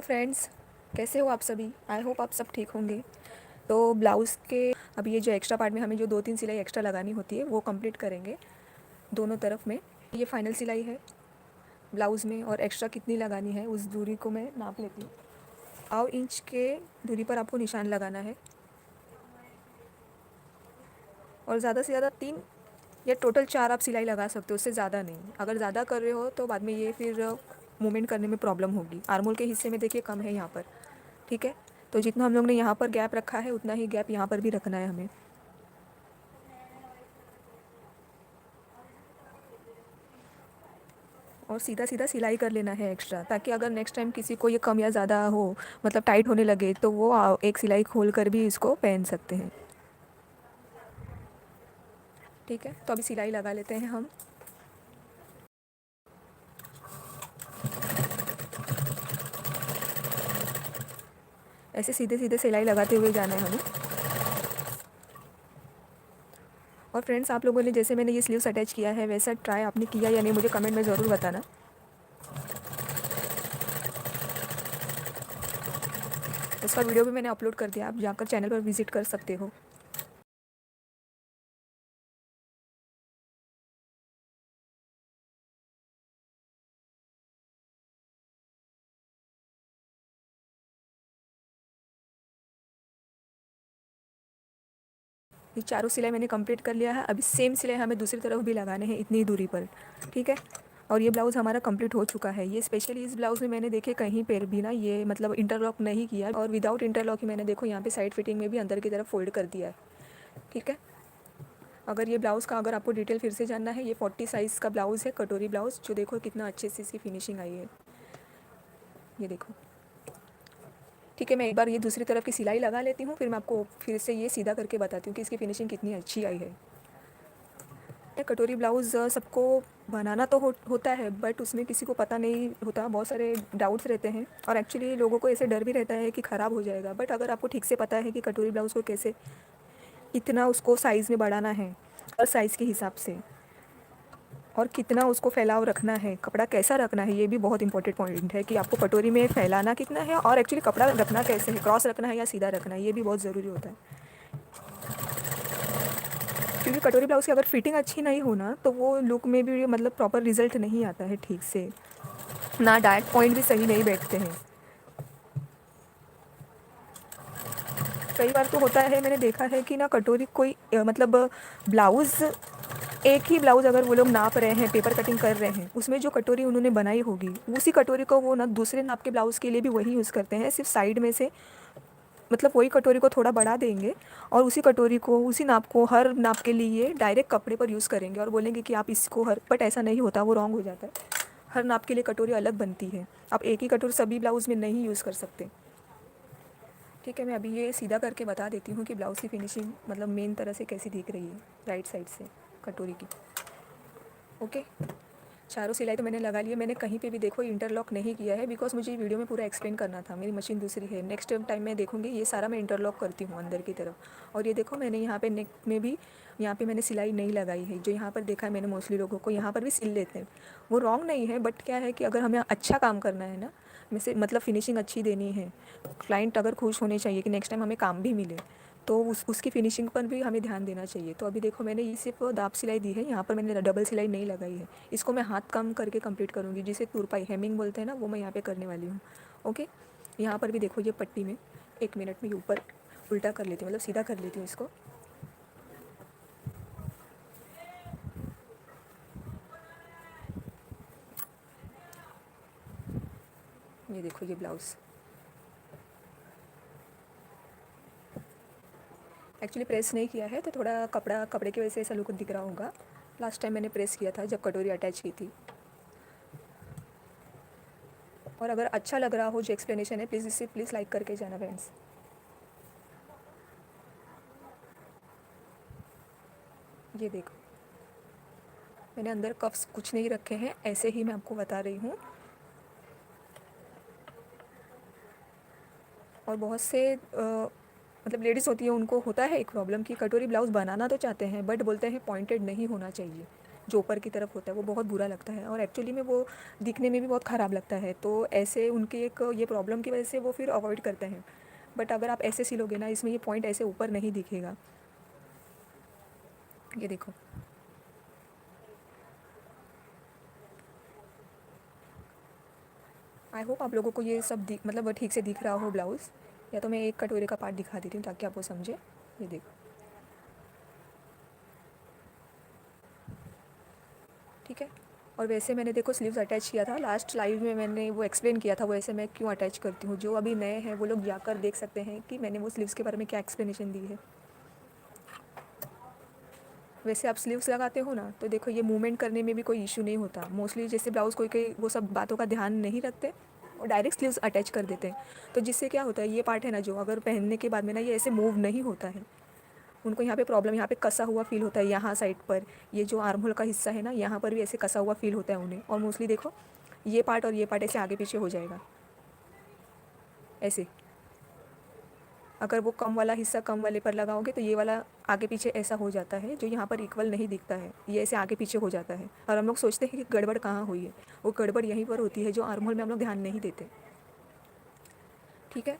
Hello friends, कैसे हो आप सभी। आई होप आप सब ठीक होंगे। तो ब्लाउज़ के अब ये जो एक्स्ट्रा पार्ट में हमें जो 2-3 सिलाई एक्स्ट्रा लगानी होती है वो कंप्लीट करेंगे दोनों तरफ में। ये फाइनल सिलाई है ब्लाउज़ में, और एक्स्ट्रा कितनी लगानी है उस दूरी को मैं नाप लेती हूँ। 1/2 इंच के दूरी पर आपको निशान लगाना है, और ज़्यादा से ज़्यादा 3 या टोटल 4 आप सिलाई लगा सकते हो, उससे ज़्यादा नहीं। अगर ज़्यादा कर रहे हो तो बाद में ये फिर मूवमेंट करने में प्रॉब्लम होगी। आर्मोल के हिस्से में देखिए कम है यहाँ पर, ठीक है। तो जितना हम लोग ने यहाँ पर गैप रखा है उतना ही गैप यहाँ पर भी रखना है हमें। और सीधा सीधा सिलाई कर लेना है एक्स्ट्रा, ताकि अगर नेक्स्ट टाइम किसी को ये कम या ज़्यादा हो, मतलब टाइट होने लगे, तो वो एक सिलाई खोल कर भी इसको पहन सकते हैं। ठीक है, तो अभी सिलाई लगा लेते हैं हम। ऐसे सीधे सीधे सिलाई लगाते हुए जाना है हमें। और फ्रेंड्स, आप लोगों ने जैसे मैंने ये स्लीव्स अटैच किया है वैसा ट्राई आपने किया या नहीं, मुझे कमेंट में ज़रूर बताना। उसका वीडियो भी मैंने अपलोड कर दिया, आप जाकर चैनल पर विजिट कर सकते हो। ये चारों सिलाई मैंने कंप्लीट कर लिया है। अभी सेम सिलाई हमें दूसरी तरफ भी लगाने हैं इतनी दूरी पर, ठीक है। और ये ब्लाउज़ हमारा कंप्लीट हो चुका है। ये स्पेशली इस ब्लाउज़ में मैंने देखे कहीं पर भी ना ये मतलब इंटरलॉक नहीं किया, और विदाउट इंटरलॉक ही मैंने देखो यहाँ पे साइड फिटिंग में भी अंदर की तरफ फोल्ड कर दिया है, ठीक है। अगर ये ब्लाउज़ का अगर आपको डिटेल फिर से जानना है, ये 40 साइज़ का ब्लाउज़ है, कटोरी ब्लाउज़, जो देखो कितना अच्छे से इसकी फिनिशिंग आई है, ये देखो। ठीक है, मैं एक बार ये दूसरी तरफ की सिलाई लगा लेती हूँ, फिर मैं आपको फिर से ये सीधा करके बताती हूँ कि इसकी फिनिशिंग कितनी अच्छी आई है। कटोरी ब्लाउज़ सबको बनाना तो होता है, बट उसमें किसी को पता नहीं होता, बहुत सारे डाउट्स रहते हैं, और एक्चुअली लोगों को ऐसे डर भी रहता है कि ख़राब हो जाएगा। बट अगर आपको ठीक से पता है कि कटोरी ब्लाउज़ को कैसे इतना उसको साइज़ में बढ़ाना है, और साइज़ के हिसाब से, और कितना उसको फैलाव रखना है, कपड़ा कैसा रखना है, ये भी बहुत इंपॉर्टेंट पॉइंट है कि आपको कटोरी में फैलाना कितना है, और एक्चुअली कपड़ा रखना कैसे है, क्रॉस रखना है या सीधा रखना है, ये भी बहुत ज़रूरी होता है। क्योंकि कटोरी ब्लाउज़ की अगर फिटिंग अच्छी नहीं हो ना, तो वो लुक में भी मतलब प्रॉपर रिजल्ट नहीं आता है ठीक से, ना डायरेक्ट पॉइंट भी सही नहीं बैठते हैं। कई बार तो होता है, मैंने देखा है कि ना कटोरी कोई मतलब ब्लाउज़, एक ही ब्लाउज़ अगर वो लोग नाप रहे हैं, पेपर कटिंग कर रहे हैं, उसमें जो कटोरी उन्होंने बनाई होगी उसी कटोरी को वो ना दूसरे नाप के ब्लाउज़ के लिए भी वही यूज़ करते हैं, सिर्फ साइड में से मतलब वही कटोरी को थोड़ा बढ़ा देंगे, और उसी कटोरी को, उसी नाप को हर नाप के लिए डायरेक्ट कपड़े पर यूज़ करेंगे, और बोलेंगे कि आप इसको हर, बट ऐसा नहीं होता, वो रॉन्ग हो जाता है। हर नाप के लिए कटोरी अलग बनती है, आप एक ही कटोरी सभी ब्लाउज़ में नहीं यूज़ कर सकते। ठीक है, मैं अभी ये सीधा करके बता देती हूँ कि ब्लाउज़ की फिनिशिंग मतलब मेन तरह से कैसी दिख रही है राइट साइड से कटोरी की। ओके, चारों सिलाई तो मैंने लगा ली है। मैंने कहीं पे भी देखो इंटरलॉक नहीं किया है, बिकॉज मुझे वीडियो में पूरा एक्सप्लेन करना था, मेरी मशीन दूसरी है। नेक्स्ट टाइम मैं देखूँगी ये सारा मैं इंटरलॉक करती हूँ अंदर की तरफ। और ये देखो मैंने यहाँ पे नेक में भी, यहाँ पे मैंने सिलाई नहीं लगाई है, जो यहाँ पर देखा है मैंने मोस्टली लोगों को यहाँ पर भी सिल लेते हैं। वो रॉन्ग नहीं है, बट क्या है कि अगर हमें अच्छा काम करना है ना, वैसे मतलब फिनिशिंग अच्छी देनी है, क्लाइंट अगर खुश होने चाहिए कि नेक्स्ट टाइम हमें काम भी मिले, तो उसकी फिनिशिंग पर भी हमें ध्यान देना चाहिए। तो अभी देखो मैंने ये सिर्फ दाब सिलाई दी है, यहाँ पर मैंने डबल सिलाई नहीं लगाई है। इसको मैं हाथ कम करके कंप्लीट करूँगी, जिसे तुरपाई हेमिंग बोलते हैं ना, वो मैं यहाँ पे करने वाली हूँ। ओके, यहाँ पर भी देखो ये पट्टी में 1 मिनट में ये ऊपर उल्टा कर लेती हूँ, मतलब सीधा कर लेती हूँ इसको। ये देखो ये ब्लाउज़ एक्चुअली प्रेस नहीं किया है, तो थोड़ा कपड़े की वजह से ऐसा लुक दिख रहा होगा। लास्ट टाइम मैंने प्रेस किया था जब कटोरी अटैच की थी। और अगर अच्छा लग रहा हो जो एक्सप्लेनेशन है, प्लीज़ इसे प्लीज़ लाइक करके जाना फ्रेंड्स। ये देखो मैंने अंदर कफ्स कुछ नहीं रखे हैं, ऐसे ही मैं आपको बता रही हूँ। और बहुत से मतलब लेडीज़ होती है, उनको होता है एक प्रॉब्लम कि कटोरी ब्लाउज़ बनाना तो चाहते हैं, बट बोलते हैं पॉइंटेड नहीं होना चाहिए। जो ऊपर की तरफ होता है वो बहुत बुरा लगता है, और एक्चुअली में वो दिखने में भी बहुत ख़राब लगता है। तो ऐसे उनके एक ये प्रॉब्लम की वजह से वो फिर अवॉइड करते हैं। बट अगर आप ऐसे सिलोगे ना, इसमें ये पॉइंट ऐसे ऊपर नहीं दिखेगा। ये देखो, आई होप आप लोगों को ये सब मतलब ठीक से दिख रहा हो ब्लाउज़। या तो मैं एक कटोरे का पार्ट दिखा देती हूँ ताकि आप वो समझे। ये देखो, ठीक है। और वैसे मैंने देखो स्लीव्स अटैच किया था लास्ट लाइव में, मैंने वो एक्सप्लेन किया था वैसे मैं क्यों अटैच करती हूँ। जो अभी नए हैं वो लोग जाकर देख सकते हैं कि मैंने वो स्लीव्स के बारे में क्या एक्सप्लेनेशन दी है। वैसे आप स्लीव्स लगाते हो ना, तो देखो ये मूवमेंट करने में भी कोई इशू नहीं होता। मोस्टली जैसे ब्लाउज़ कोई कोई वो सब बातों का ध्यान नहीं रखते और डायरेक्ट स्लीव्स अटैच कर देते हैं। तो जिससे क्या होता है, ये पार्ट है ना जो अगर पहनने के बाद में ना ये ऐसे मूव नहीं होता है, उनको यहाँ पे प्रॉब्लम, यहाँ पे कसा हुआ फील होता है यहाँ साइड पर। ये जो आर्म होल का हिस्सा है ना, यहाँ पर भी ऐसे कसा हुआ फील होता है उन्हें। और मोस्टली देखो ये पार्ट और ये पार्ट ऐसे आगे पीछे हो जाएगा ऐसे। अगर वो कम वाला हिस्सा कम वाले पर लगाओगे तो ये वाला आगे पीछे ऐसा हो जाता है, जो यहाँ पर इक्वल नहीं दिखता है, ये ऐसे आगे पीछे हो जाता है। और हम लोग सोचते हैं कि गड़बड़ कहाँ हुई है, वो गड़बड़ यहीं पर होती है जो आर्म होल में हम लोग ध्यान नहीं देते। ठीक है,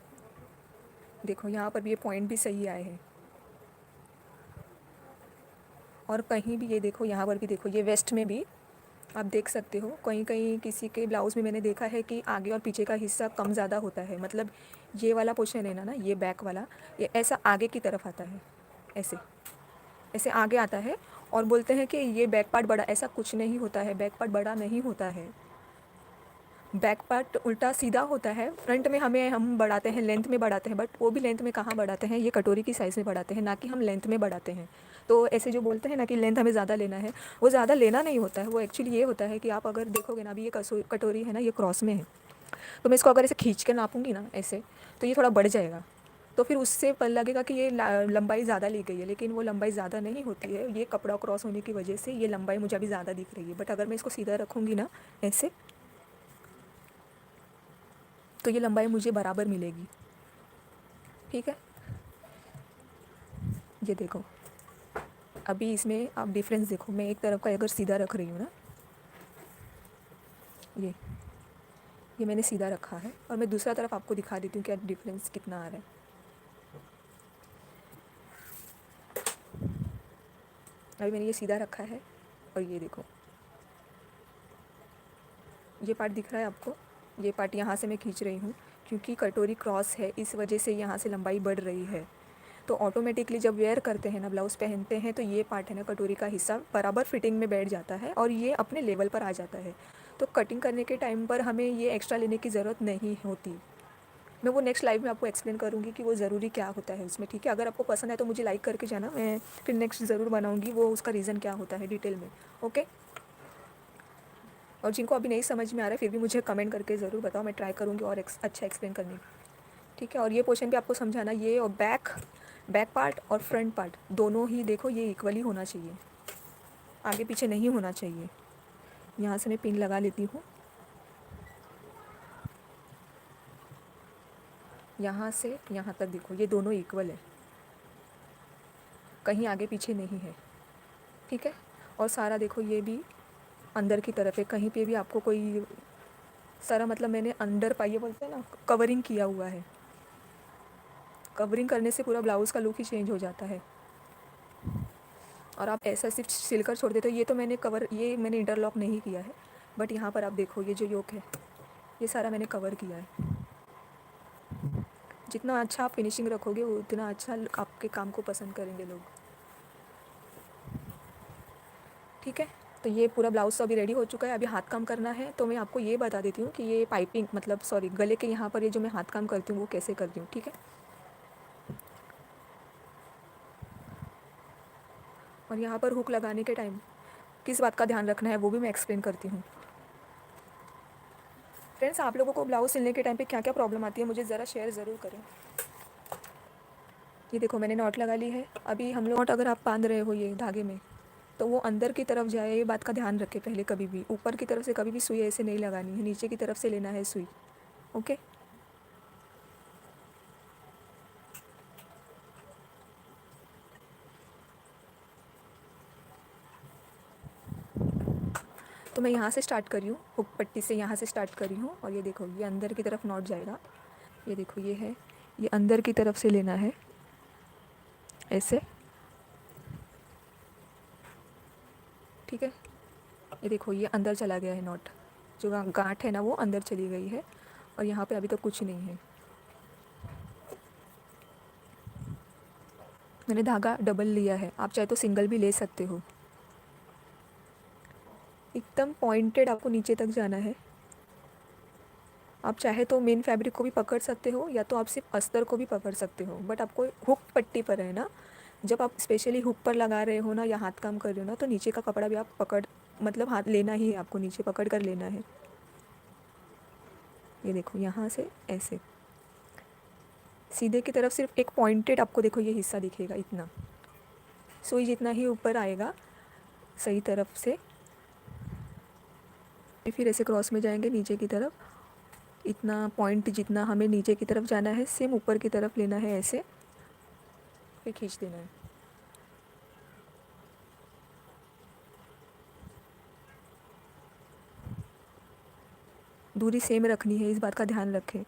देखो यहाँ पर भी ये पॉइंट भी सही आए हैं। और कहीं भी ये देखो, यहाँ पर भी देखो, ये वेस्ट में भी आप देख सकते हो, कहीं कहीं किसी के ब्लाउज़ में मैंने देखा है कि आगे और पीछे का हिस्सा कम ज़्यादा होता है। मतलब ये वाला पोर्शन है ना, ये बैक वाला, ये ऐसा आगे की तरफ आता है, ऐसे ऐसे आगे आता है। और बोलते हैं कि ये बैक पार्ट बड़ा, ऐसा कुछ नहीं होता है, बैक पार्ट बड़ा नहीं होता है। बैक पार्ट उल्टा सीधा होता है। फ्रंट में हम बढ़ाते हैं, लेंथ में बढ़ाते हैं, बट वो भी लेंथ में कहाँ बढ़ाते हैं, ये कटोरी की साइज़ में बढ़ाते हैं, ना कि हम लेंथ में बढ़ाते हैं। तो ऐसे जो बोलते हैं ना कि लेंथ हमें ज़्यादा लेना है, वो ज़्यादा लेना नहीं होता है। वो एक्चुअली ये होता है कि आप अगर देखोगे ना, अभी ये कटोरी है ना, ये क्रॉस में है, तो मैं इसको अगर ऐसे खींच के नापूंगी ना ऐसे, तो ये थोड़ा बढ़ जाएगा। तो फिर उससे लगेगा कि ये लंबाई ज़्यादा ली गई है, लेकिन वो लंबाई ज़्यादा नहीं होती है। ये कपड़ा क्रॉस होने की वजह से ये लंबाई मुझे अभी ज़्यादा दिख रही है। बट अगर मैं इसको सीधा रखूँगी ना ऐसे, तो ये लंबाई मुझे बराबर मिलेगी। ठीक है, ये देखो, अभी इसमें आप डिफरेंस देखो। मैं एक तरफ का अगर सीधा रख रही हूँ ना, ये मैंने सीधा रखा है, और मैं दूसरा तरफ आपको दिखा देती हूँ क्या डिफरेंस कितना आ रहा है। अभी मैंने ये सीधा रखा है, और ये देखो, ये पार्ट दिख रहा है आपको, ये पार्ट यहाँ से मैं खींच रही हूँ क्योंकि कटोरी क्रॉस है, इस वजह से यहाँ से लंबाई बढ़ रही है। तो ऑटोमेटिकली जब वेयर करते हैं ना, ब्लाउज़ पहनते हैं, तो ये पार्ट है ना, कटोरी का हिस्सा बराबर फिटिंग में बैठ जाता है और ये अपने लेवल पर आ जाता है। तो कटिंग करने के टाइम पर हमें ये एक्स्ट्रा लेने की ज़रूरत नहीं होती। मैं वो नेक्स्ट लाइव में आपको एक्सप्लेन करूँगी कि वो ज़रूरी क्या होता है उसमें। ठीक है, अगर आपको पसंद है तो मुझे लाइक करके जाना, मैं फिर नेक्स्ट ज़रूर बनाऊँगी वो, उसका रीज़न क्या होता है डिटेल में। ओके, और जिनको अभी नहीं समझ में आ रहा है फिर भी मुझे कमेंट करके ज़रूर बताओ, मैं ट्राई करूँगी और अच्छा एक्सप्लेन करने की। ठीक है, और ये पोर्शन भी आपको समझाना, ये और बैक पार्ट और फ्रंट पार्ट दोनों ही देखो ये इक्वली होना चाहिए, आगे पीछे नहीं होना चाहिए। यहाँ से मैं पिन लगा लेती हूँ, यहाँ से यहाँ तक देखो ये दोनों इक्वल है, कहीं आगे पीछे नहीं है। ठीक है, और सारा देखो ये भी अंदर की तरफ है, कहीं पे भी आपको कोई सारा, मतलब मैंने अंडर पाइए बोलते हैं ना, कवरिंग किया हुआ है। कवरिंग करने से पूरा ब्लाउज़ का लुक ही चेंज हो जाता है। और आप ऐसा सिर्फ सिलकर छोड़ देते हो। ये तो मैंने ये मैंने इंटरलॉक नहीं किया है, बट यहाँ पर आप देखो ये जो योक है, ये सारा मैंने कवर किया है। जितना अच्छा आप फिनिशिंग रखोगे उतना अच्छा आपके काम को पसंद करेंगे लोग। ठीक है, तो ये पूरा ब्लाउज़ तो अभी रेडी हो चुका है, अभी हाथ काम करना है। तो मैं आपको ये बता देती हूँ कि ये पाइपिंग, मतलब सॉरी, गले के यहाँ पर ये जो मैं हाथ काम करती हूँ वो कैसे करती हूँ। ठीक है, और यहाँ पर हुक लगाने के टाइम किस बात का ध्यान रखना है वो भी मैं एक्सप्लेन करती हूँ। फ्रेंड्स, आप लोगों को ब्लाउज़ सिलने के टाइम पे क्या क्या प्रॉब्लम आती है मुझे ज़रा शेयर ज़रूर करें। ये देखो मैंने नॉट लगा ली है। अभी हम लोग नॉट अगर आप बांध रहे हो ये धागे में, तो वो अंदर की तरफ जाए, ये बात का ध्यान रखें पहले। कभी भी ऊपर की तरफ से कभी भी सुई ऐसे नहीं लगानी है, नीचे की तरफ से लेना है सुई। ओके, तो मैं यहाँ से स्टार्ट करी हूँ, हुक पट्टी से यहाँ से स्टार्ट करी हूँ, और ये देखो ये अंदर की तरफ नॉट जाएगा। ये देखो ये है, ये अंदर की तरफ से लेना है ऐसे, ठीक है। ये देखो ये अंदर चला गया है नॉट, जो गांठ है ना वो अंदर चली गई है, और यहाँ पे अभी तक कुछ नहीं है। मैंने धागा डबल लिया है, आप चाहे तो सिंगल भी ले सकते हो। एकदम पॉइंटेड आपको नीचे तक जाना है। आप चाहे तो मेन फैब्रिक को भी पकड़ सकते हो, या तो आप सिर्फ अस्तर को भी पकड़ सकते हो, बट आपको हुक पट्टी पर है ना, जब आप स्पेशली हुक पर लगा रहे हो ना या हाथ काम कर रहे हो ना, तो नीचे का कपड़ा भी आप पकड़, मतलब हाथ लेना ही है आपको, नीचे पकड़ कर लेना है। ये देखो यहाँ से ऐसे सीधे की तरफ सिर्फ एक पॉइंटेड आपको देखो ये हिस्सा दिखेगा, इतना सुई जितना ही ऊपर आएगा सही तरफ से। फिर ऐसे क्रॉस में जाएंगे नीचे की तरफ, इतना पॉइंट जितना हमें नीचे की तरफ जाना है सेम ऊपर की तरफ लेना है ऐसे, फिर खींच देना है। दूरी सेम रखनी है, इस बात का ध्यान रखें।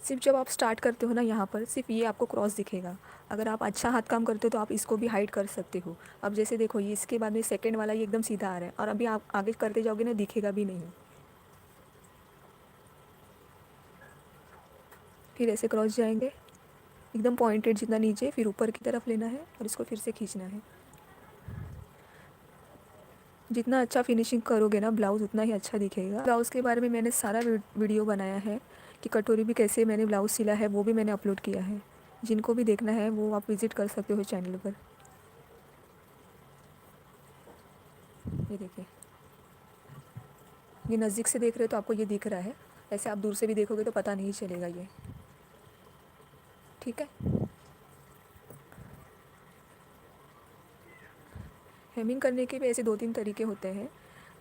सिर्फ जब आप स्टार्ट करते हो ना यहाँ पर सिर्फ ये आपको क्रॉस दिखेगा। अगर आप अच्छा हाथ काम करते हो तो आप इसको भी हाइड कर सकते हो। अब जैसे देखो ये इसके बाद में सेकंड वाला ये एकदम सीधा आ रहा है, और अभी आप आगे करते जाओगे ना दिखेगा भी नहीं। फिर ऐसे क्रॉस जाएंगे एकदम पॉइंटेड जितना नीचे, फिर ऊपर की तरफ लेना है और इसको फिर से खींचना है। जितना अच्छा फिनिशिंग करोगे ना ब्लाउज़ उतना ही अच्छा दिखेगा। ब्लाउज़ के बारे में मैंने सारा वीडियो बनाया है कि कटोरी भी कैसे मैंने ब्लाउज़ सिला है, वो भी मैंने अपलोड किया है। जिनको भी देखना है वो आप विज़िट कर सकते हो चैनल पर। ये देखिए, ये नज़दीक से देख रहे हो तो आपको ये दिख रहा है, ऐसे आप दूर से भी देखोगे तो पता नहीं चलेगा ये, ठीक है। हेमिंग करने के भी ऐसे 2-3 तरीके होते हैं।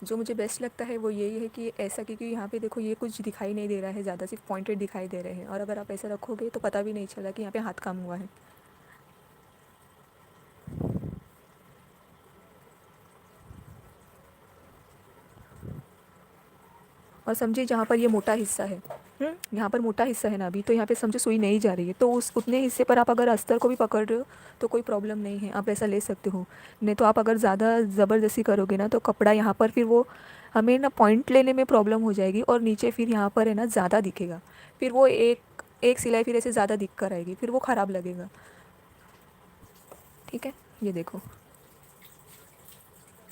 जो मुझे बेस्ट लगता है वो यही है कि ऐसा, क्योंकि यहाँ पे देखो ये कुछ दिखाई नहीं दे रहा है ज़्यादा, सिर्फ पॉइंटेड दिखाई दे रहे हैं, और अगर आप ऐसा रखोगे तो पता भी नहीं चला कि यहाँ पे हाथ काम हुआ है। और समझिए जहाँ पर ये मोटा हिस्सा है, यहाँ पर मोटा हिस्सा है ना अभी, तो यहाँ पे समझो सुई नहीं जा रही है, तो उस उतने हिस्से पर आप अगर अस्तर को भी पकड़ रहे हो तो कोई प्रॉब्लम नहीं है, आप ऐसा ले सकते हो। नहीं तो आप अगर ज़्यादा ज़बरदस्ती करोगे ना तो कपड़ा यहाँ पर फिर वो हमें ना पॉइंट लेने में प्रॉब्लम हो जाएगी, और नीचे फिर यहाँ पर है ना ज़्यादा दिखेगा, फिर वो एक एक सिलाई फिर ऐसे ज़्यादा दिख कर आएगी, फिर वो ख़राब लगेगा, ठीक है। ये देखो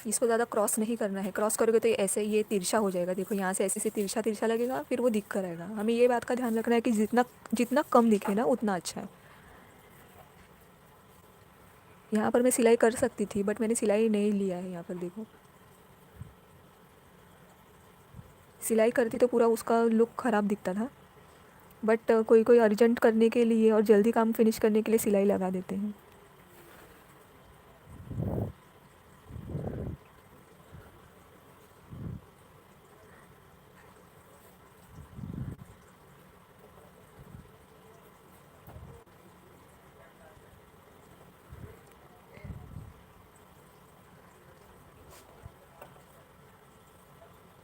इसको ज़्यादा क्रॉस नहीं करना है, क्रॉस करोगे तो ऐसे ये तिरछा हो जाएगा, देखो यहाँ से ऐसे से तिरछा तिरछा लगेगा, फिर वो दिख कर आएगा। हमें ये बात का ध्यान रखना है कि जितना जितना कम दिखे ना उतना अच्छा है। यहाँ पर मैं सिलाई कर सकती थी बट मैंने सिलाई नहीं लिया है। यहाँ पर देखो सिलाई करती तो पूरा उसका लुक ख़राब दिखता था, बट कोई कोई अर्जेंट करने के लिए और जल्दी काम फिनिश करने के लिए सिलाई लगा देते हैं।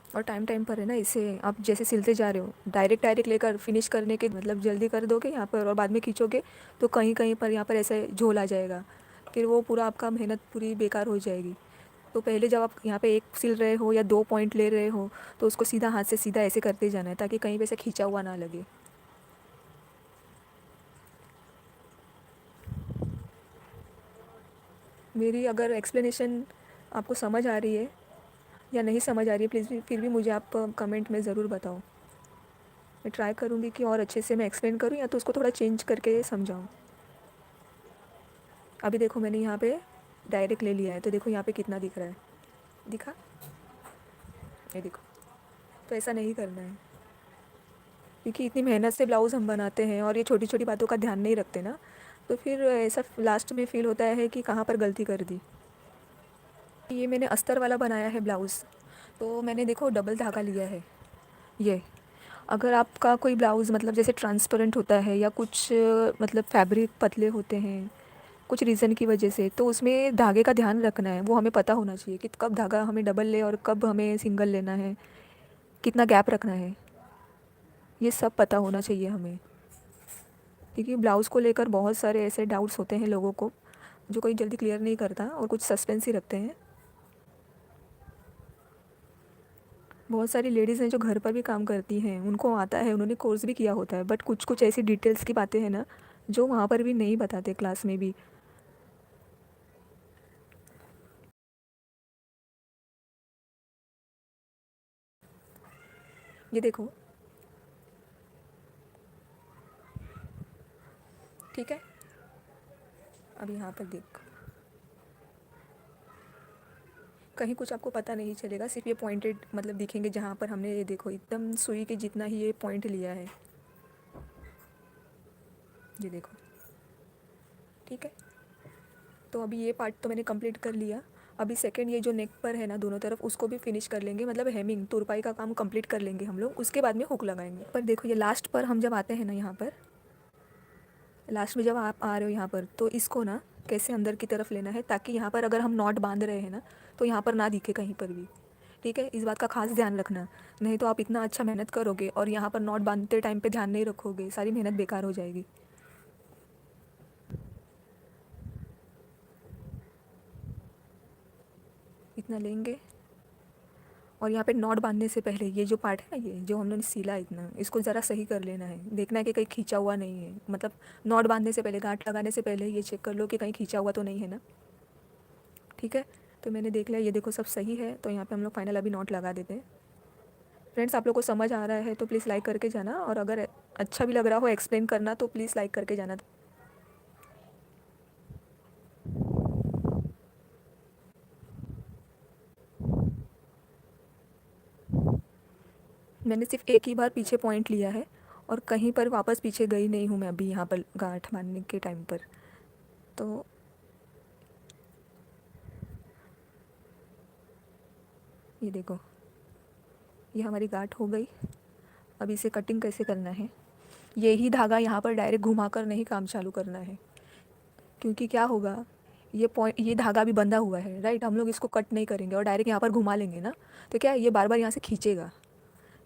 और टाइम टाइम पर है ना इसे आप जैसे सिलते जा रहे हो डायरेक्ट डायरेक्ट लेकर फिनिश करने के मतलब जल्दी कर दोगे यहाँ पर और बाद में खींचोगे तो कहीं कहीं पर यहाँ पर ऐसे झोल आ जाएगा, फिर वो पूरा आपका मेहनत पूरी बेकार हो जाएगी। तो पहले जब आप यहाँ पे एक सिल रहे हो या 2 पॉइंट ले रहे हो तो उसको सीधा हाथ से सीधा ऐसे करते जाना है ताकि कहीं पे से खींचा हुआ ना लगे। मेरी अगर एक्सप्लेनेशन आपको समझ आ रही है या नहीं समझ आ रही है प्लीज़ भी फिर भी मुझे आप कमेंट में ज़रूर बताओ। मैं ट्राई करूँगी कि और अच्छे से मैं एक्सप्लेन करूँ या तो उसको थोड़ा चेंज करके समझाऊँ। अभी देखो मैंने यहाँ पे डायरेक्ट ले लिया है तो देखो यहाँ पे कितना दिख रहा है, दिखा, ये देखो। तो ऐसा नहीं करना है क्योंकि इतनी मेहनत से ब्लाउज़ हम बनाते हैं और ये छोटी छोटी बातों का ध्यान नहीं रखते ना, तो फिर ऐसा लास्ट में फ़ील होता है कि कहाँ पर गलती कर दी। ये मैंने अस्तर वाला बनाया है ब्लाउज़, तो मैंने देखो डबल धागा लिया है। ये अगर आपका कोई ब्लाउज़ मतलब जैसे ट्रांसपेरेंट होता है या कुछ मतलब फैब्रिक पतले होते हैं कुछ रीज़न की वजह से, तो उसमें धागे का ध्यान रखना है, वो हमें पता होना चाहिए कि कब धागा हमें डबल ले और कब हमें सिंगल लेना है, कितना गैप रखना है, ये सब पता होना चाहिए हमें। क्योंकि ब्लाउज़ को लेकर बहुत सारे ऐसे डाउट्स होते हैं लोगों को जो कोई जल्दी क्लियर नहीं करता और कुछ सस्पेंस ही रखते हैं। बहुत सारी लेडीज़ हैं जो घर पर भी काम करती हैं, उनको आता है, उन्होंने कोर्स भी किया होता है, बट कुछ कुछ ऐसी डिटेल्स की बातें हैं ना जो वहाँ पर भी नहीं बताते क्लास में भी। ये देखो, ठीक है, अब यहाँ पर देख, कहीं कुछ आपको पता नहीं चलेगा, सिर्फ ये पॉइंटेड मतलब दिखेंगे जहाँ पर हमने ये देखो एकदम सुई के जितना ही ये पॉइंट लिया है, ये देखो, ठीक है। तो अभी ये पार्ट तो मैंने कंप्लीट कर लिया। अभी सेकंड ये जो नेक पर है ना दोनों तरफ उसको भी फिनिश कर लेंगे, मतलब हेमिंग तुरपाई का काम कंप्लीट कर लेंगे हम लोग, उसके बाद में हुक लगाएंगे। पर देखो ये लास्ट पर हम जब आते हैं ना, यहाँ पर लास्ट में जब आप आ रहे हो यहाँ पर, तो इसको ना कैसे अंदर की तरफ लेना है ताकि यहाँ पर अगर हम नॉट बांध रहे हैं ना तो यहाँ पर ना दिखे कहीं पर भी, ठीक है। इस बात का खास ध्यान रखना, नहीं तो आप इतना अच्छा मेहनत करोगे और यहाँ पर नॉट बांधते टाइम पे ध्यान नहीं रखोगे, सारी मेहनत बेकार हो जाएगी। इतना लेंगे और यहाँ पे नॉट बांधने से पहले ये जो पार्ट है ना, ये जो हमने सिला इतना, इसको ज़रा सही कर लेना है, देखना है कि कहीं खींचा हुआ नहीं है, मतलब नॉट बांधने से पहले, गांठ लगाने से पहले ये चेक कर लो कि कहीं खींचा हुआ तो नहीं है ना, ठीक है। तो मैंने देख लिया, ये देखो सब सही है, तो यहाँ पे हम लोग फाइनल अभी नॉट लगा देते हैं। फ्रेंड्स आप लोग को समझ आ रहा है तो प्लीज़ लाइक करके जाना, और अगर अच्छा भी लग रहा हो एक्सप्लेन करना तो प्लीज़ लाइक करके जाना। मैंने सिर्फ एक ही बार पीछे पॉइंट लिया है और कहीं पर वापस पीछे गई नहीं हूँ मैं अभी यहाँ पर गांठ बांधने के टाइम पर। तो ये देखो, ये हमारी गांठ हो गई। अब इसे कटिंग कैसे करना है, यही धागा यहाँ पर डायरेक्ट घुमाकर नहीं काम चालू करना है, क्योंकि क्या होगा, ये पॉइंट, ये धागा भी बंधा हुआ है राइट, हम लोग इसको कट नहीं करेंगे और डायरेक्ट यहाँ पर घुमा लेंगे ना, तो क्या है ये बार बार यहाँ से खींचेगा,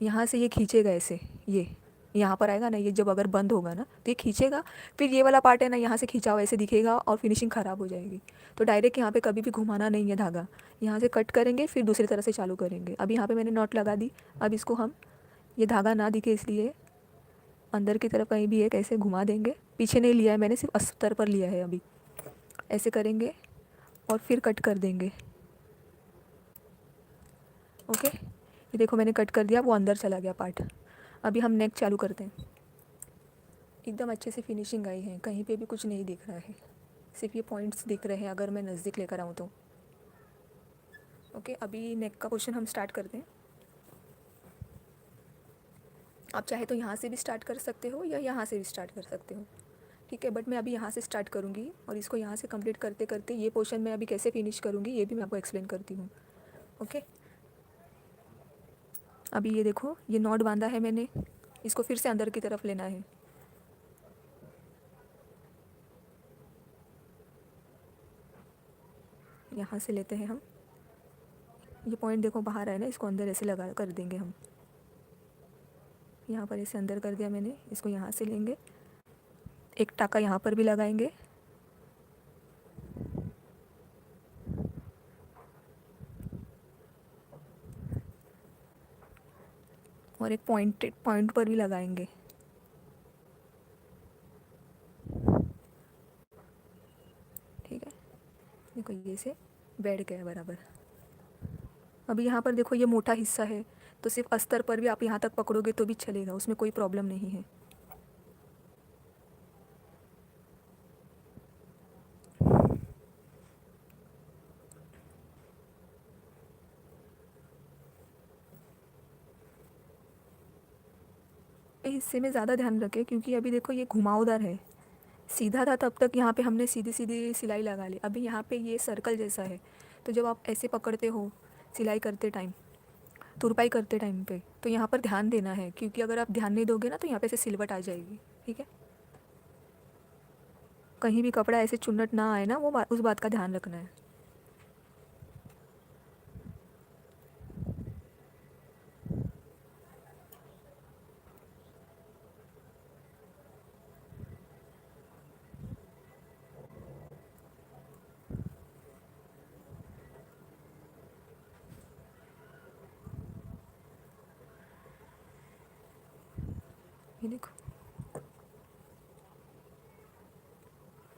यहाँ से ये खींचेगा ऐसे, ये यहाँ पर आएगा ना, ये जब अगर बंद होगा ना तो ये खींचेगा, फिर ये वाला पार्ट है ना यहाँ से खींचा हुआ ऐसे दिखेगा और फिनिशिंग ख़राब हो जाएगी। तो डायरेक्ट यहाँ पे कभी भी घुमाना नहीं है धागा, यहाँ से कट करेंगे फिर दूसरी तरह से चालू करेंगे। अब यहाँ पे मैंने नॉट लगा दी, अब इसको हम ये धागा ना दिखे इसलिए अंदर की तरफ कहीं भी है कैसे घुमा देंगे, पीछे नहीं लिया है मैंने, सिर्फ अस्तर पर लिया है। अभी ऐसे करेंगे और फिर कट कर देंगे। ओके, ये देखो मैंने कट कर दिया, वो अंदर चला गया पार्ट। अभी हम नेक चालू करते हैं। एकदम अच्छे से फिनिशिंग आई है, कहीं पे भी कुछ नहीं दिख रहा है, सिर्फ ये पॉइंट्स दिख रहे हैं अगर मैं नज़दीक लेकर आऊँ तो। ओके, अभी नेक का पोर्शन हम स्टार्ट करते हैं। आप चाहे तो यहाँ से भी स्टार्ट कर सकते हो या यहाँ से भी स्टार्ट कर सकते हो, ठीक है, बट मैं अभी यहाँ से स्टार्ट करूँगी और इसको यहाँ से कंप्लीट करते करते ये पोर्शन मैं अभी कैसे फिनिश करूँगी ये भी मैं आपको एक्सप्लेन करती हूँ। ओके, अभी ये देखो ये नॉट बांधा है मैंने, इसको फिर से अंदर की तरफ लेना है। यहाँ से लेते हैं हम, ये पॉइंट देखो बाहर है ना, इसको अंदर ऐसे लगा कर देंगे हम, यहाँ पर इसे अंदर कर दिया मैंने, इसको यहाँ से लेंगे, एक टाका यहाँ पर भी लगाएंगे, और एक पॉइंट पर भी लगाएंगे। ठीक है, देखो ये से बैठ गया बराबर। अभी यहाँ पर देखो ये मोटा हिस्सा है, तो सिर्फ अस्तर पर भी आप यहाँ तक पकड़ोगे तो भी चलेगा, उसमें कोई प्रॉब्लम नहीं है। हिस्से में ज़्यादा ध्यान रखें क्योंकि अभी देखो ये घुमावदार है, सीधा था तब तक, यहाँ पे हमने सीधी सीधी सिलाई लगा ली। अभी यहाँ पे ये सर्कल जैसा है, तो जब आप ऐसे पकड़ते हो सिलाई करते टाइम, तुरपाई करते टाइम पे, तो यहाँ पर ध्यान देना है, क्योंकि अगर आप ध्यान नहीं दोगे ना तो यहाँ पे से सिलवट आ जाएगी। ठीक है, कहीं भी कपड़ा ऐसे चुन्नट ना आए ना, उस बात का ध्यान रखना है। ये देखो।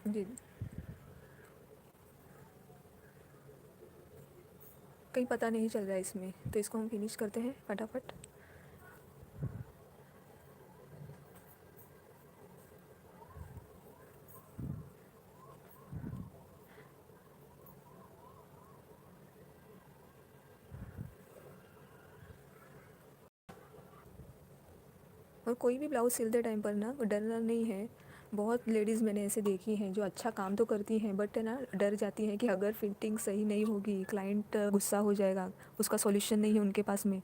जी, कहीं पता नहीं चल रहा है इसमें, तो इसको हम फिनिश करते हैं फटाफट। और कोई भी ब्लाउज़ सिलते टाइम पर ना डरना नहीं है। बहुत लेडीज़ मैंने ऐसे देखी हैं जो अच्छा काम तो करती हैं, बट है ना डर जाती हैं कि अगर फिटिंग सही नहीं होगी, क्लाइंट गुस्सा हो जाएगा, उसका सॉल्यूशन नहीं है उनके पास में,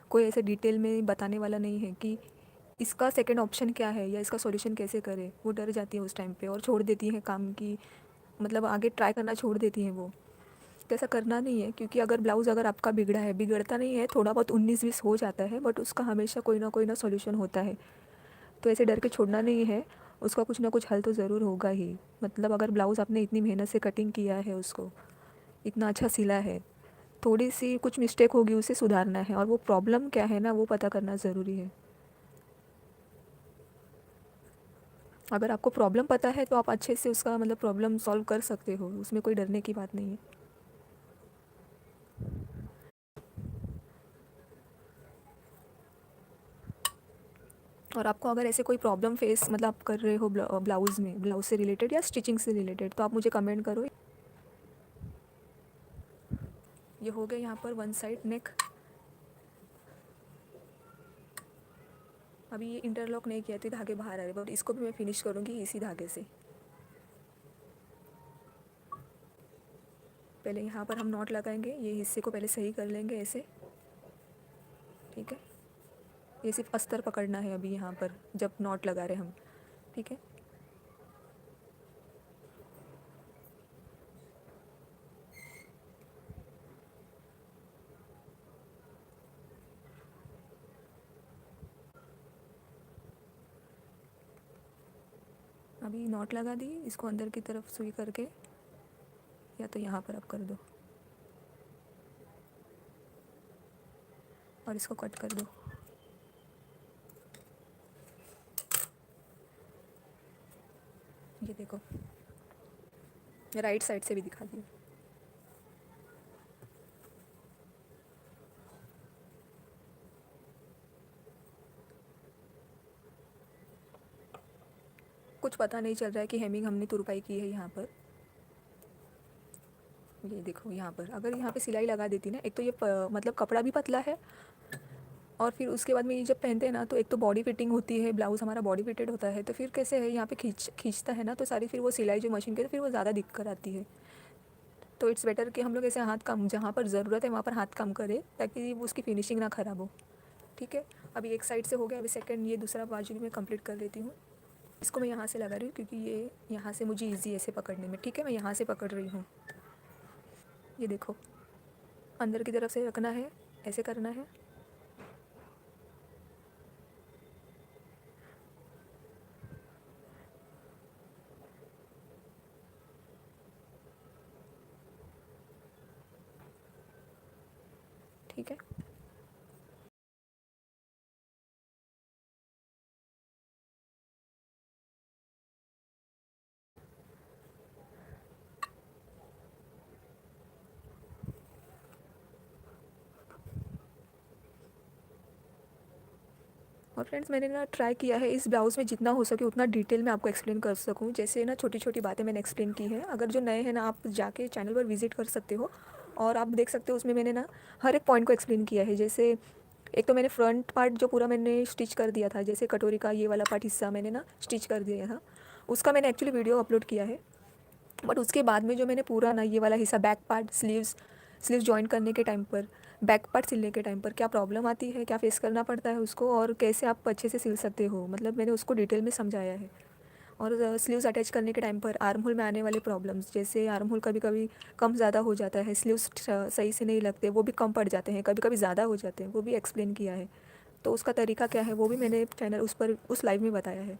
कोई ऐसे डिटेल में बताने वाला नहीं है कि इसका सेकंड ऑप्शन क्या है या इसका सॉल्यूशन कैसे करें। वो डर जाती हैं उस टाइम पे और छोड़ देती हैं काम की, मतलब आगे ट्राई करना छोड़ देती हैं वो। तो ऐसा करना नहीं है, क्योंकि अगर ब्लाउज़ अगर आपका बिगड़ा है, बिगड़ता नहीं है, थोड़ा बहुत 19-20 हो जाता है, बट उसका हमेशा कोई ना सॉल्यूशन होता है। तो ऐसे डर के छोड़ना नहीं है, उसका कुछ ना कुछ हल तो ज़रूर होगा ही। मतलब अगर ब्लाउज़ आपने इतनी मेहनत से कटिंग किया है, उसको इतना अच्छा सिला है, थोड़ी सी कुछ मिस्टेक होगी उसे सुधारना है, और वो प्रॉब्लम क्या है ना वो पता करना ज़रूरी है। अगर आपको प्रॉब्लम पता है तो आप अच्छे से उसका मतलब प्रॉब्लम सॉल्व कर सकते हो, उसमें कोई डरने की बात नहीं है। और आपको अगर ऐसे कोई प्रॉब्लम फेस मतलब आप कर रहे हो ब्लाउज़ में, ब्लाउज़ से रिलेटेड या स्टिचिंग से रिलेटेड, तो आप मुझे कमेंट करो। ये हो गया यहाँ पर वन साइड नेक। अभी ये इंटरलॉक नहीं किया, तो धागे बाहर आ रहे, बट इसको भी मैं फिनिश करूँगी इसी धागे से। पहले यहाँ पर हम नॉट लगाएंगे, ये हिस्से को पहले सही कर लेंगे ऐसे। ठीक है, ये सिर्फ अस्तर पकड़ना है अभी यहाँ पर जब नॉट लगा रहे हम। ठीक है, अभी नॉट लगा दी, इसको अंदर की तरफ सुई करके, या तो यहाँ पर आप कर दो और इसको कट कर दो। ये देखो, राइट साइड से भी दिखा दी। कुछ पता नहीं चल रहा है कि हेमिंग हमने तुरपाई की है यहाँ पर। ये देखो यहाँ पर अगर यहाँ पे सिलाई लगा देती ना, एक तो ये मतलब कपड़ा भी पतला है, और फिर उसके बाद में ये जब पहनते हैं ना, तो एक तो बॉडी फिटिंग होती है, ब्लाउज़ हमारा बॉडी फिटेड होता है, तो फिर कैसे है यहाँ पे खींचता है ना, तो सारी फिर वो सिलाई जो मशीन के, तो फिर वो ज़्यादा दिक्कत आती है। तो इट्स बेटर कि हम लोग ऐसे हाथ काम, जहाँ पर ज़रूरत है वहाँ पर हाथ काम करें, ताकि उसकी फिनिशिंग ना ख़राब हो। ठीक है, अभी एक साइड से हो गया, अभी सेकंड ये दूसरा बाजू भी मैं कंप्लीट कर लेती हूँ। इसको मैं यहाँ से लगा रही हूँ, क्योंकि ये यहाँ से मुझे ईजी ऐसे पकड़ने में। ठीक है, मैं यहाँ से पकड़ रही हूँ। ये देखो, अंदर की तरफ से रखना है, ऐसे करना है। ठीक है, और फ्रेंड्स मैंने ना ट्राई किया है इस ब्लाउज़ में जितना हो सके उतना डिटेल में आपको एक्सप्लेन कर सकूं। जैसे ना छोटी छोटी बातें मैंने एक्सप्लेन की है। अगर जो नए हैं ना, आप जाके चैनल पर विजिट कर सकते हो और आप देख सकते हो, उसमें मैंने ना हर एक पॉइंट को एक्सप्लेन किया है। जैसे एक तो मैंने फ्रंट पार्ट जो पूरा मैंने स्टिच कर दिया था, जैसे कटोरी का ये वाला पार्ट हिस्सा मैंने ना स्टिच कर दिया था। उसका मैंने एक्चुअली वीडियो अपलोड किया है, बट उसके बाद में जो मैंने पूरा ना ये वाला हिस्सा बैक पार्ट स्लीव्स जॉइन करने के टाइम पर, बैक पार्ट सिलने के टाइम पर क्या प्रॉब्लम आती है, क्या फेस करना पड़ता है उसको, और कैसे आप अच्छे से सिल सकते हो, मतलब मैंने उसको डिटेल में समझाया है। और स्लीव्स अटैच करने के टाइम पर आर्म होल में आने वाले प्रॉब्लम्स, जैसे आर्म होल कभी कभी कम ज़्यादा हो जाता है, स्लीव्स सही से नहीं लगते, वो भी कम पड़ जाते हैं, कभी कभी ज़्यादा हो जाते हैं, वो भी एक्सप्लेन किया है। तो उसका तरीका क्या है वो भी मैंने चैनल उस पर उस लाइव में बताया है।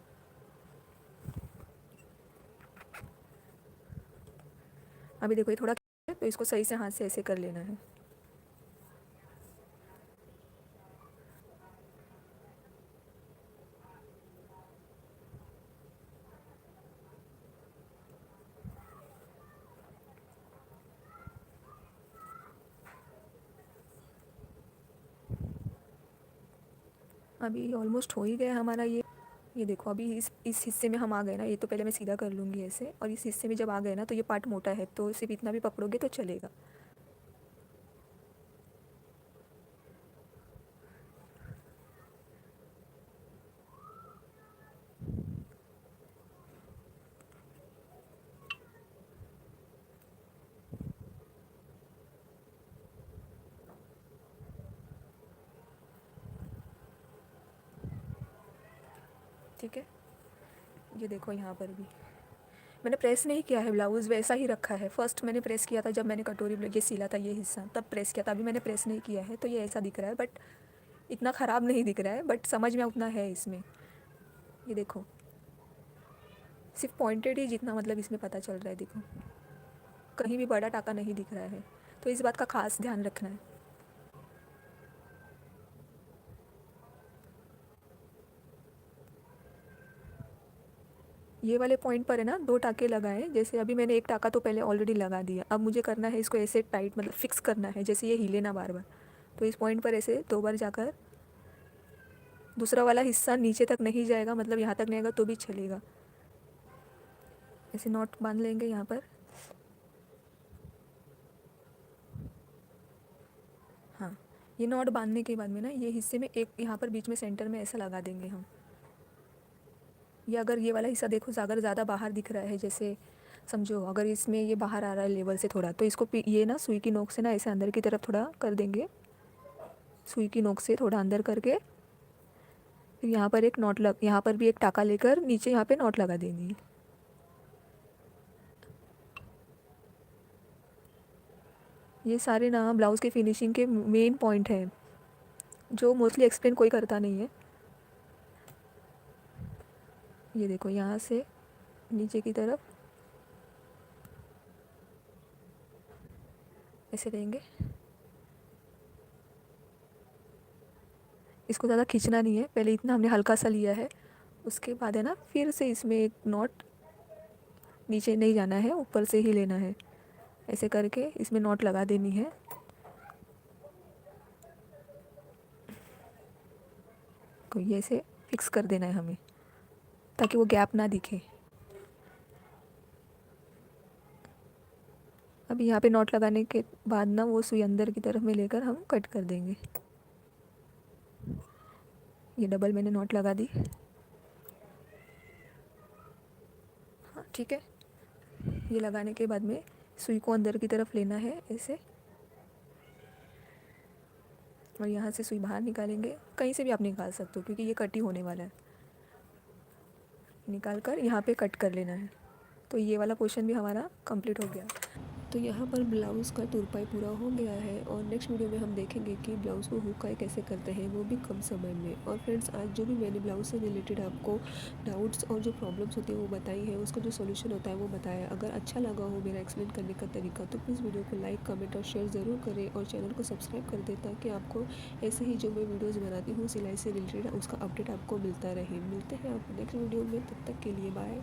अभी देखो ये थोड़ा है, तो इसको सही से हाथ से ऐसे कर लेना है। अभी ऑलमोस्ट हो ही गया हमारा ये देखो अभी इस हिस्से में हम आ गए ना, ये तो पहले मैं सीधा कर लूँगी ऐसे, और इस हिस्से में जब आ गए ना तो ये पार्ट मोटा है, तो सिर्फ इतना भी पकड़ोगे तो चलेगा। ठीक है, ये देखो यहाँ पर भी मैंने प्रेस नहीं किया है, ब्लाउज़ वैसा ही रखा है। फर्स्ट मैंने प्रेस किया था जब मैंने कटोरी ये सिला था, ये हिस्सा तब प्रेस किया था, अभी मैंने प्रेस नहीं किया है, तो ये ऐसा दिख रहा है, बट इतना ख़राब नहीं दिख रहा है, बट समझ में उतना है इसमें। ये देखो सिर्फ पॉइंटेड ही जितना मतलब इसमें पता चल रहा है, देखो कहीं भी बड़ा टाका नहीं दिख रहा है, तो इस बात का खास ध्यान रखना है। ये वाले पॉइंट पर है ना 2 टाँके लगाएँ, जैसे अभी मैंने 1 टाँका तो पहले ऑलरेडी लगा दिया, अब मुझे करना है इसको ऐसे टाइट मतलब फ़िक्स करना है, जैसे ये हिले ना बार-बार। तो इस पॉइंट पर ऐसे 2 बार जाकर दूसरा वाला हिस्सा नीचे तक नहीं जाएगा, मतलब यहाँ तक नहीं आएगा तो भी चलेगा। ऐसे नॉट बांध लेंगे यहाँ पर। हाँ, ये नॉट बांधने के बाद में ना ये हिस्से में एक यहाँ पर बीच में सेंटर में ऐसा लगा देंगे हम। ये अगर ये वाला हिस्सा देखो अगर ज़्यादा बाहर दिख रहा है, जैसे समझो अगर इसमें ये बाहर आ रहा है लेवल से थोड़ा, तो इसको ये ना सुई की नोक से ना ऐसे अंदर की तरफ थोड़ा कर देंगे, सुई की नोक से थोड़ा अंदर करके, फिर यहाँ पर एक नॉट यहाँ पर भी एक टाका लेकर नीचे यहाँ पे नॉट लगा देंगे। ये सारे ना ब्लाउज़ के फिनिशिंग के मेन पॉइंट हैं, जो मोस्टली एक्सप्लेन कोई करता नहीं है। ये देखो यहाँ से नीचे की तरफ ऐसे लेंगे, इसको ज़्यादा खींचना नहीं है, पहले इतना हमने हल्का सा लिया है, उसके बाद है ना फिर से इसमें एक नॉट नीचे नहीं जाना है, ऊपर से ही लेना है, ऐसे करके इसमें नॉट लगा देनी है। को ये ऐसे फिक्स कर देना है हमें, ताकि वो गैप ना दिखे। अब यहाँ पे नॉट लगाने के बाद ना वो सुई अंदर की तरफ में लेकर हम कट कर देंगे। ये डबल मैंने नॉट लगा दी। हाँ ठीक है, ये लगाने के बाद में सुई को अंदर की तरफ लेना है ऐसे, और यहाँ से सुई बाहर निकालेंगे, कहीं से भी आप निकाल सकते हो क्योंकि ये कट ही होने वाला है। निकाल कर यहाँ पे कट कर लेना है, तो ये वाला पोर्शन भी हमारा कंप्लीट हो गया। तो यहाँ पर ब्लाउज़ का तुरपाई पूरा हो गया है, और नेक्स्ट वीडियो में हम देखेंगे कि ब्लाउज़ को हुकाई कैसे करते हैं, वो भी कम समय में। और फ्रेंड्स आज जो भी मैंने ब्लाउज़ से रिलेटेड आपको डाउट्स और जो प्रॉब्लम्स होती है वो बताई है, उसका जो सोल्यूशन होता है वो बताया। अगर अच्छा लगा हो मेरा एक्सप्लेन करने का तरीका तो प्लीज़ वीडियो को लाइक कमेंट और शेयर ज़रूर करें, और चैनल को सब्सक्राइब कर दें ताकि आपको ऐसे ही जो मैं वीडियोज़ बनाती हूँ सिलाई से रिलेटेड उसका अपडेट आपको मिलता रहे। मिलते हैं आप नेक्स्ट वीडियो में, तब तक के लिए बाय।